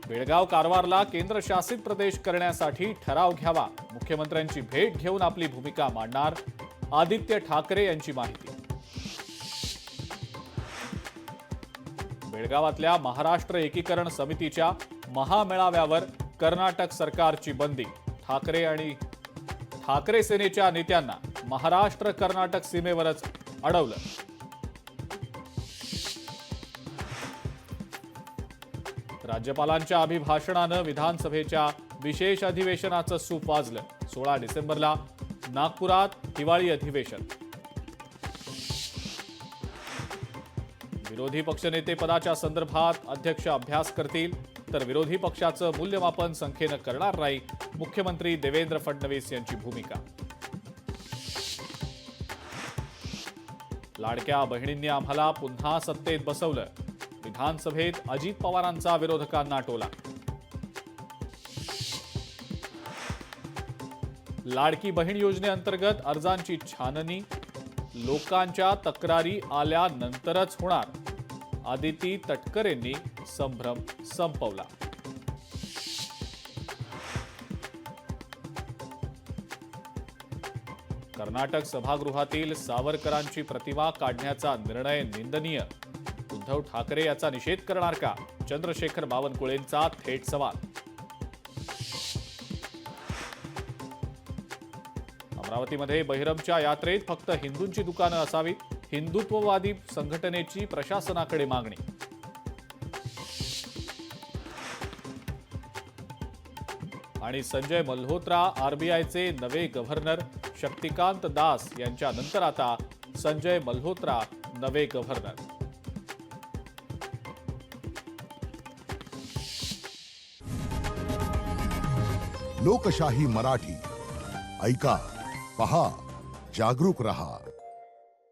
बेळगाव कारवारला केंद्रशासित प्रदेश करण्यासाठी ठराव घ्यावा, मुख्यमंत्र्यांची भेट घेऊन आपली भूमिका मांडणार आदित्य ठाकरे यांची माहिती। बेळगावातल्या महाराष्ट्र एकीकरण समितीच्या महामेळाव्यावर कर्नाटक सरकारची बंदी, ठाकरे आणि ठाकरे सेनेच्या नेत्यांना महाराष्ट्र कर्नाटक सीमेवरच अडवलं। राज्यपालांच्या अभिभाषणानं विधानसभेच्या विशेष अधिवेशनाचं सूप वाजलं। 16 डिसेंबरला नागपुरात हिवाळी अधिवेशन। विरोधी पक्षनेते पदाच्या संदर्भात अध्यक्ष अभ्यास करतील, तर विरोधी पक्षाचं मूल्यमापन संख्येनं करणार नाही, मुख्यमंत्री देवेंद्र फडणवीस यांची भूमिका। लाडक्या बहिणींनी आम्हाला पुन्हा सत्तेत बसवलं, विधानसभेत अजित पवारांचा विरोधकांना टोला। लाडकी बहीण योजनेअंतर्गत अर्जांची छाननी लोकांच्या तक्रारी आल्यानंतरच होणार, आदिती तटकरेंनी संभ्रम संपवला। कर्नाटक सभागृहातील सावरकरांची प्रतिमा काढण्याचा निर्णय निंदनीय, उद्धव ठाकरे याचा निषेध करणार का, चंद्रशेखर बावनकुळेंचा थेट सवाल। अमरावतीमध्ये बहिरमच्या यात्रेत फक्त हिंदूंची दुकानं असावीत, हिंदुत्ववादी संघटनेची प्रशासनाकडे मागणी। आणि संजय मल्होत्रा आरबीआयचे नवे गव्हर्नर, शक्तिकांत दास यांच्यानंतर आता संजय मल्होत्रा नवे गव्हर्नर। लोकशाही मराठी ऐका, पहा, जागरूक रहा।